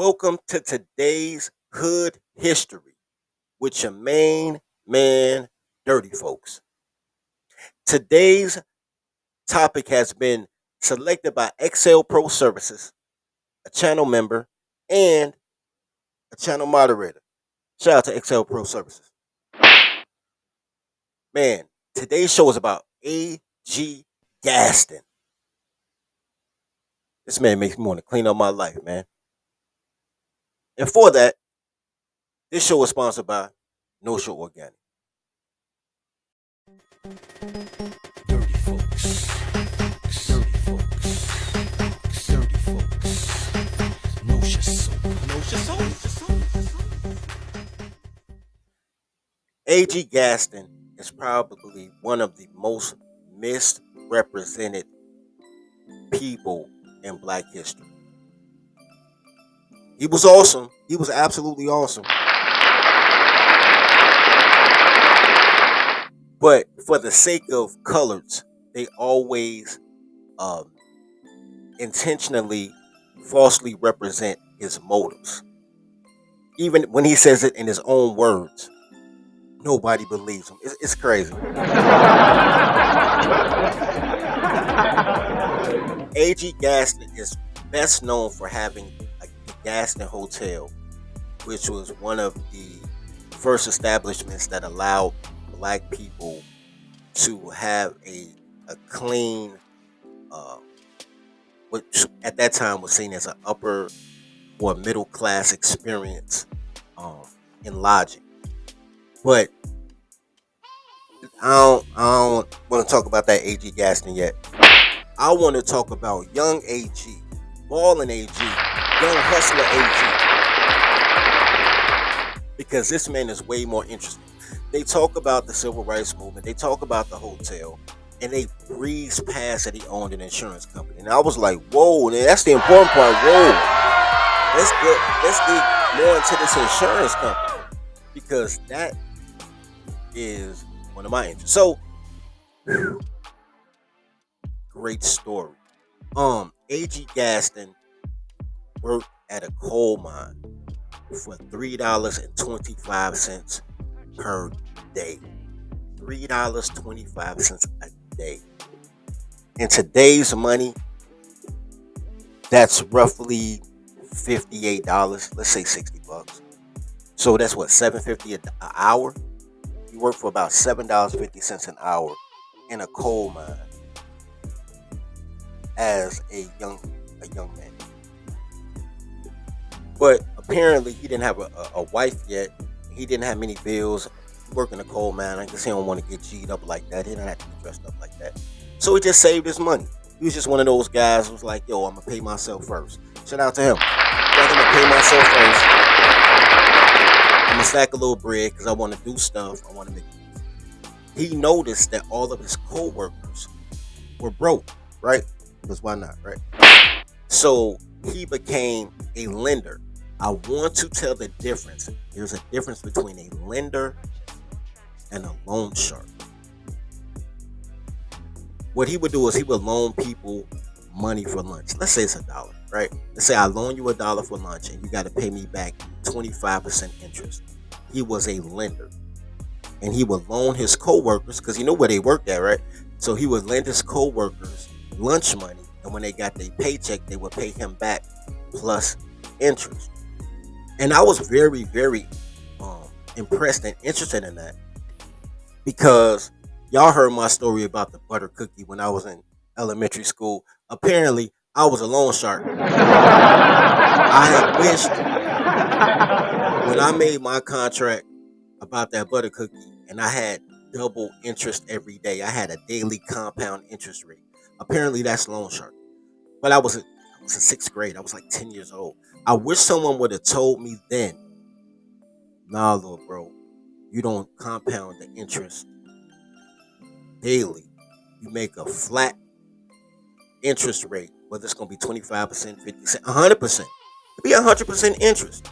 Welcome to today's Hood History with your main man, Dirty Folks. Today's topic has been selected by Excel Pro Services, a channel member, and a channel moderator. Shout out to Excel Pro Services. Man, today's show is about A.G. Gaston. This man makes me want to clean up my life, man. And for that, this show is sponsored by No Show Organic. Dirty folks. Dirty folks. Dirty folks. No soul. No soul. A.G. Gaston is probably one of the most misrepresented people in Black history. He was awesome. He was absolutely awesome. But for the sake of coloreds, they always intentionally falsely represent his motives. Even when he says it in his own words, nobody believes him. It's crazy. A.G. Gaston is best known for having the Gaston Hotel, which was one of the first establishments that allowed Black people to have a clean, which at that time was seen as an upper or middle class experience in lodging. But I don't want to talk about that A.G. Gaston yet. I want to talk about young A.G., ballin' A.G., young hustler A.G., because this man is way more interesting. They talk about the civil rights movement, they talk about the hotel, and they breeze past that he owned an insurance company. And I was like, whoa, that's the important part. Whoa, let's get more into this insurance company, because that is one of my interests. So, great story. A.G. Gaston worked at a coal mine for $3.25 per day. $3.25 a day. In today's money, that's roughly $58. Let's say $60. So that's what, $7.50 an hour? You work for about $7.50 an hour in a coal mine as a young man. But apparently he didn't have a wife yet. He didn't have many bills. He worked in a coal mine. I guess he don't want to get G'd up like that. He didn't have to be dressed up like that. So he just saved his money. He was just one of those guys who was like, yo, I'm going to pay myself first. Shout out to him. I'm going to pay myself first. I'm going to stack a little bread because I want to do stuff. I want to make money. He noticed that all of his co-workers were broke, right? Because why not, right? So he became a lender. I want to tell the difference. There's a difference between a lender and a loan shark. What he would do is he would loan people money for lunch. Let's say it's $1, right? Let's say I loan you $1 for lunch and you got to pay me back 25% interest. He was a lender. And he would loan his co-workers, because you know where they worked at, right? So he would lend his co-workers lunch money, and when they got their paycheck, they would pay him back plus interest. And I was very, very impressed and interested in that, because y'all heard my story about the butter cookie when I was in elementary school. Apparently, I was a loan shark. I had wished when I made my contract about that butter cookie and I had double interest every day. I had a daily compound interest rate. Apparently, that's loan shark. But I was in sixth grade. I was like 10 years old. I wish someone would have told me then, nah, little bro, you don't compound the interest daily. You make a flat interest rate, whether it's going to be 25%, 50%, 100%. It'd be 100% interest.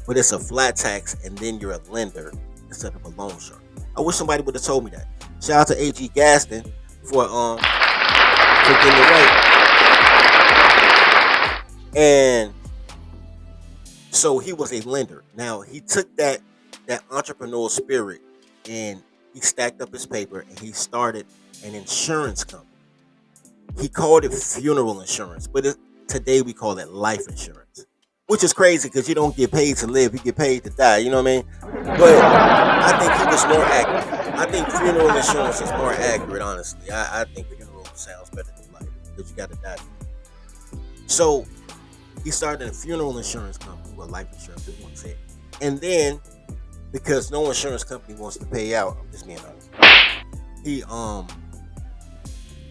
But it's a flat tax, and then you're a lender instead of a loan shark. I wish somebody would have told me that. Shout out to A.G. Gaston for getting it right. And So he was a lender. Now he took that entrepreneurial spirit and he stacked up his paper and he started an insurance company. He called it funeral insurance, but today we call it life insurance, which is crazy because you don't get paid to live; you get paid to die. You know what I mean? But I think he was more accurate. I think funeral insurance is more accurate, honestly. I think funeral sounds better than life because you got to die. So he started a funeral insurance company, well, life insurance, if you want to say it. And then, because no insurance company wants to pay out, I'm just being honest. He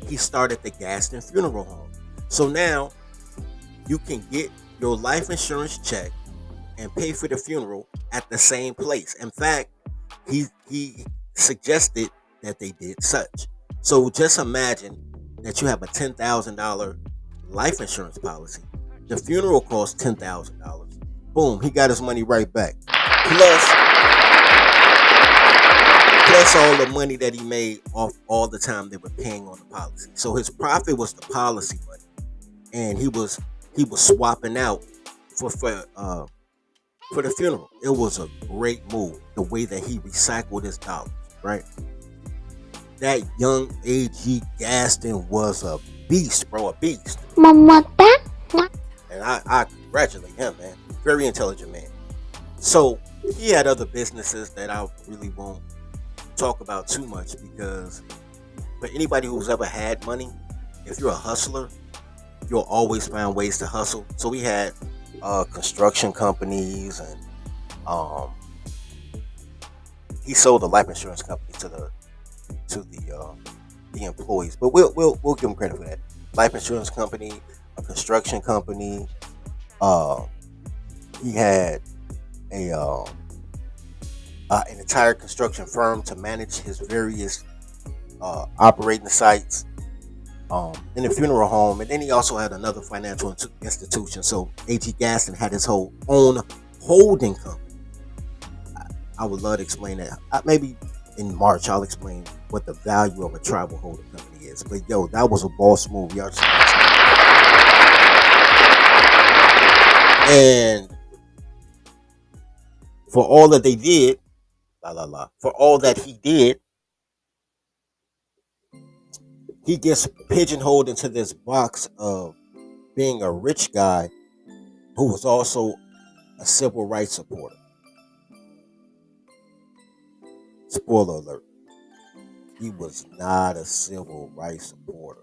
he started the Gaston Funeral Home. So now you can get your life insurance check and pay for the funeral at the same place. In fact, he suggested that they did such. So just imagine that you have a $10,000 life insurance policy. The funeral costs $10,000. Boom, he got his money right back. Plus all the money that he made off all the time they were paying on the policy. So his profit was the policy money, and he was swapping out for the funeral. It was a great move the way that he recycled his dollars. Right, that young AG Gaston was a beast, bro, a beast. Mamata. And I congratulate him, man. Very intelligent man. So he had other businesses that I really won't talk about too much because for anybody who's ever had money, if you're a hustler, you'll always find ways to hustle. So we had construction companies, and he sold the life insurance company to the employees. But we'll give him credit for that. Life insurance company, a construction company. Uh, he had a an entire construction firm to manage his various operating sites in the funeral home, and then he also had another financial institution. So A.G. Gaston had his whole own holding company. I would love to explain that. Maybe in March I'll explain what the value of a tribal holding company is. But yo, that was a boss move, y'all. And for all that they did, for all that he did, he gets pigeonholed into this box of being a rich guy who was also a civil rights supporter. Spoiler alert, he was not a civil rights supporter.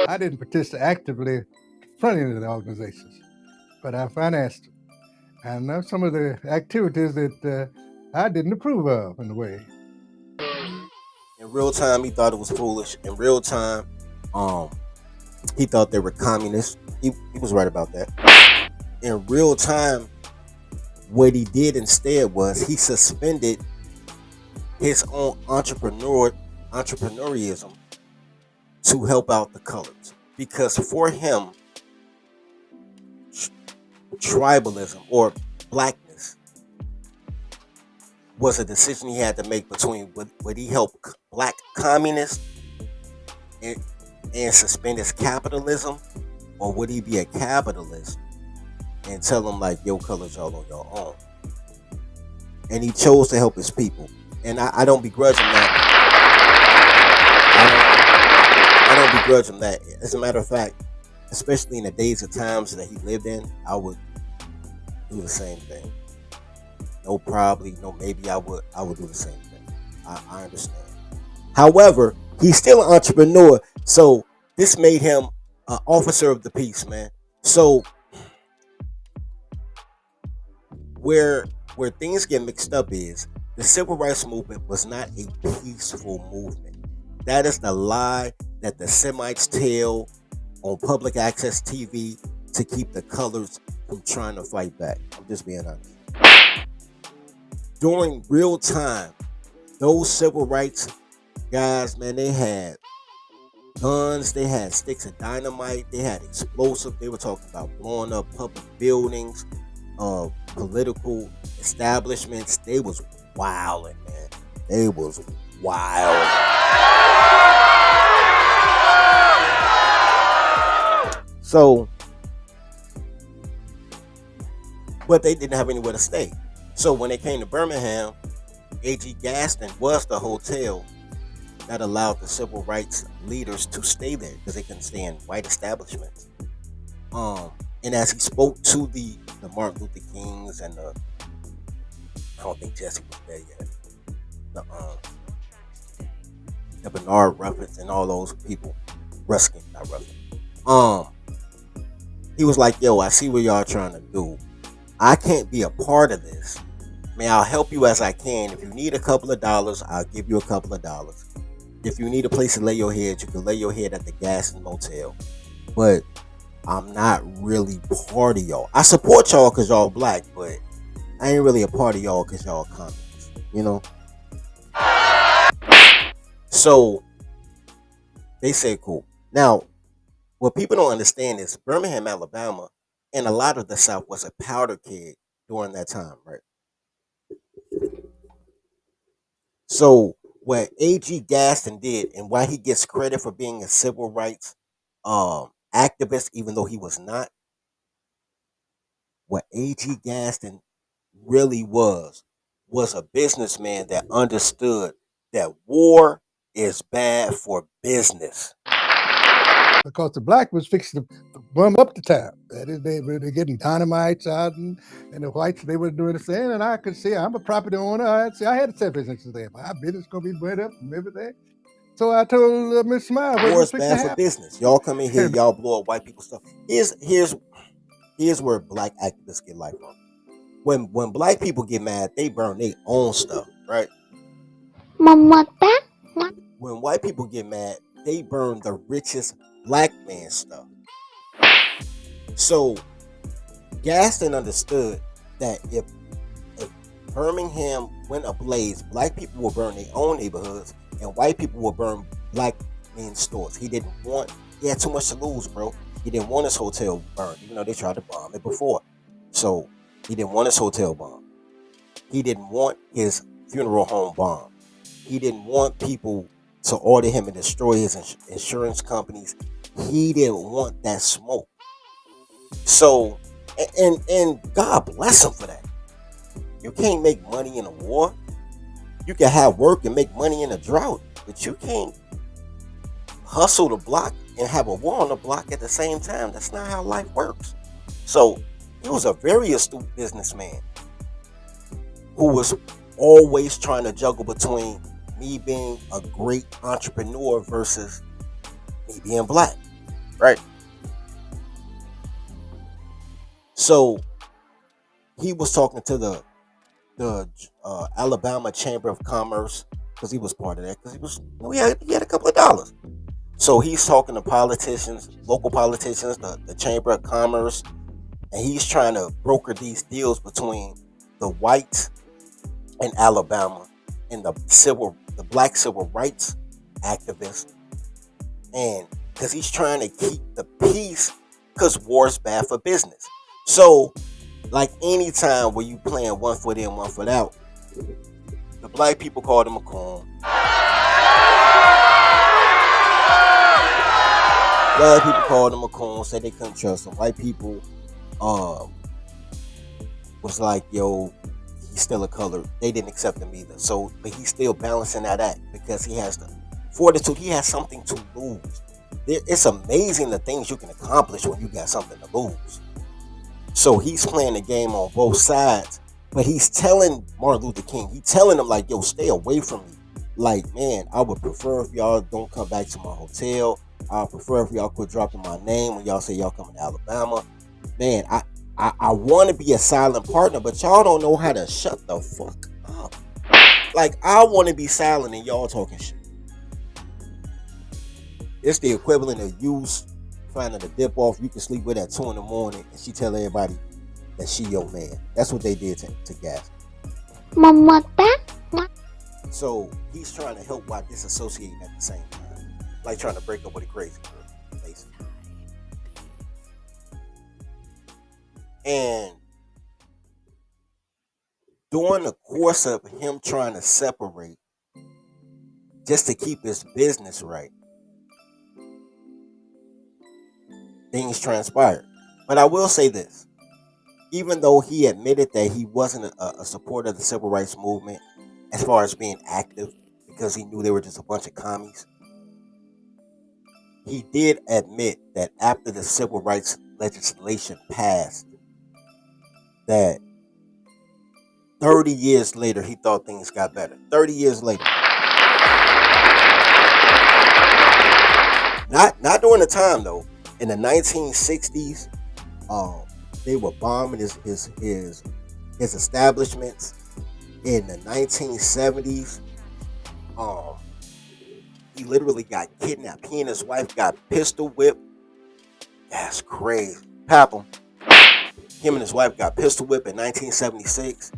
I didn't participate actively front end of the organizations, but I financed them. And there some of the activities that I didn't approve of in a way. In real time, he thought it was foolish. In real time, um, he thought they were communists. He was right about that. In real time, what he did instead was he suspended his own entrepreneurialism to help out the colors, because for him, tribalism or blackness was a decision he had to make between would he help black communists and, and suspend his capitalism, or would he be a capitalist and tell them like, yo, colors, y'all on your own. And he chose to help his people, and I don't begrudge him that. I don't begrudge him that. As a matter of fact, especially in the days and times that he lived in, I would do the same thing. No, probably, no, maybe I would do the same thing. I understand. However, he's still an entrepreneur, so this made him an officer of the peace, man. So where things get mixed up is the civil rights movement was not a peaceful movement. That is the lie that the Semites tell on public access TV to keep the colors from trying to fight back. I'm just being honest. During real time, those civil rights guys, man, they had guns, they had sticks of dynamite, they had explosives. They were talking about blowing up public buildings, political establishments. They was wilding, man. They was wild. So but they didn't have anywhere to stay. So when they came to Birmingham, A.G. Gaston was the hotel that allowed the civil rights leaders to stay there because they couldn't stay in white establishments. Um, and as he spoke to the Martin Luther Kings and I don't think Jesse was there yet. The Bernard Ruffins and all those people, Ruskin, not Ruffin. Um, he was like, "Yo, I see what y'all trying to do. I can't be a part of this. I mean, I'll help you as I can. If you need a couple of dollars, I'll give you a couple of dollars. If you need a place to lay your head, you can lay your head at the Gaston Motel. But I'm not really part of y'all. I support y'all because y'all black, but I ain't really a part of y'all because y'all communists, you know?" So they say, cool. Now, what people don't understand is Birmingham, Alabama, and a lot of the South was a powder keg during that time, right? So what A.G. Gaston did, and why he gets credit for being a civil rights activist, even though he was not, what A.G. Gaston really was a businessman that understood that war is bad for business. because the black was fixing to bum up the town. That is, they were getting dynamites out, and the whites, they were doing the same. And I could see, I'm a property owner. I had to say businesses there. My business going to be burnt up and everything. So I told Miss Smile what War was is fixing bad to for happen. business. Y'all come in here, And y'all blow up white people's stuff. Here's where black activists get life from. When black people get mad, they burn their own stuff, right? When white people get mad, they burn the richest black man's stuff. So Gaston understood that if Birmingham went ablaze, black people will burn their own neighborhoods and white people will burn black men's stores. He didn't want, he had too much to lose, bro. He didn't want his hotel burned, even though they tried to bomb it before. So he didn't want his hotel bombed. He didn't want his funeral home bombed. He didn't want people to order him and destroy his insurance companies. He didn't want that smoke. So, and God bless him for that. You can't make money in a war. You can have work and make money in a drought, but you can't hustle the block and have a war on the block at the same time. That's not how life works. So he was a very astute businessman who was always trying to juggle between me being a great entrepreneur versus me being black, right? So he was talking to the Alabama Chamber of Commerce because he was part of that because he had a couple of dollars. So he's talking to politicians, local politicians, the Chamber of Commerce, and he's trying to broker these deals between the whites in Alabama and the black civil rights activists, and because he's trying to keep the peace because war is bad for business. So, like anytime where you playing one foot in, one foot out, the black people called him a coon. Black people called him a coon, said they couldn't trust him. White people um was like, yo, he's still a color. They didn't accept him either. So, but he's still balancing that act because he has the fortitude. He has something to lose. It's amazing the things you can accomplish when you got something to lose. So he's playing the game on both sides, but he's telling Martin Luther King, he's telling him like, yo, stay away from me. Like, man, I would prefer if y'all don't come back to my hotel. I prefer if y'all quit dropping my name when y'all say y'all coming to Alabama. Man, I want to be a silent partner, but y'all don't know how to shut the fuck up. Like, I want to be silent and y'all talking shit. It's the equivalent of you finding a dip off you can sleep with at 2 in the morning and she tell everybody that she your man. That's what they did to Gas. So he's trying to help while disassociating at the same time. Like trying to break up with a crazy girl, basically. And during the course of him trying to separate just to keep his business right, things transpired. But I will say this. Even though he admitted that he wasn't a supporter of the civil rights movement as far as being active because he knew they were just a bunch of commies, he did admit that after the civil rights legislation passed, that 30 years later he thought things got better. 30 years later. Not during the time though. In the 1960s, um, they were bombing his establishments. In the 1970s, um, he literally got kidnapped. He and his wife got pistol whipped. That's crazy. Papham. Him and his wife got pistol whipped in 1976.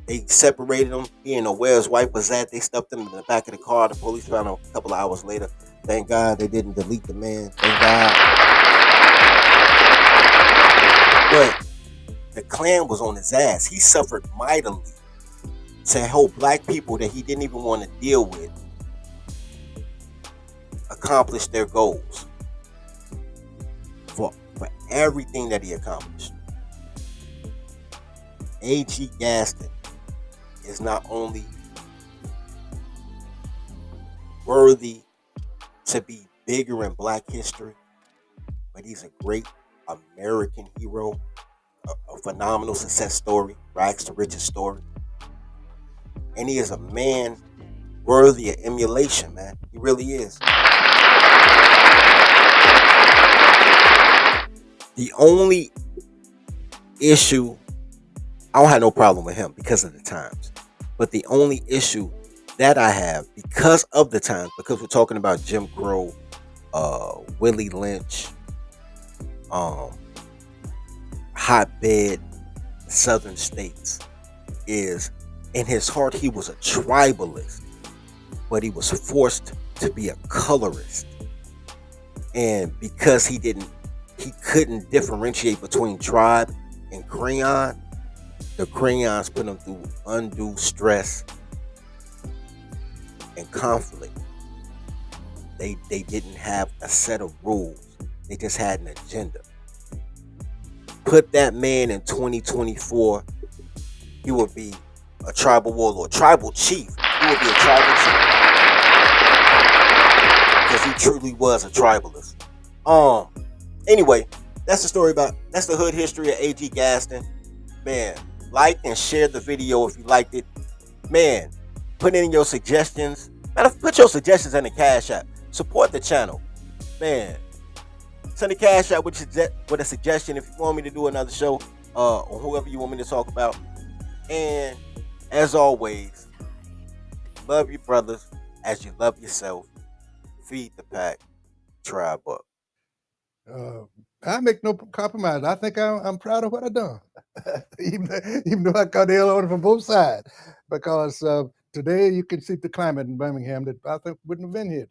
They separated him. He didn't know where his wife was at. They stuffed him in the back of the car. The police found him a couple of hours later. Thank God they didn't delete the man. Thank God. But the Klan was on his ass. He suffered mightily to help black people that he didn't even want to deal with accomplish their goals for everything that he accomplished. A.G. Gaston is not only worthy to be bigger in black history, but he's a great American hero, a phenomenal success story, rags to riches story. And he is a man worthy of emulation, man. He really is. The only issue, I don't have no problem with him because of the times. But the only issue that I have because of the times, because we're talking about Jim Crow, Willie Lynch, um, hotbed southern states, is in his heart he was a tribalist, but he was forced to be a colorist. And because he couldn't differentiate between tribe and crayon, the crayons put him through undue stress and conflict. They didn't have a set of rules. They just had an agenda. Put that man in 2024, he would be a tribal warlord, tribal chief. He would be a tribal chief because he truly was a tribalist. Anyway, that's the hood history of A.G. Gaston. Man, like and share the video if you liked it. Man, put in your suggestions. Put your suggestions in the Cash App. Support the channel. Man, send the Cash App with a suggestion if you want me to do another show, or whoever you want me to talk about. And as always, love your brothers as you love yourself. Feed the pack. Tribe up. Uh, I make no compromise. I think I'm proud of what I done, even though I got the hell on it from both sides. Because today you can see the climate in Birmingham that I think wouldn't have been here.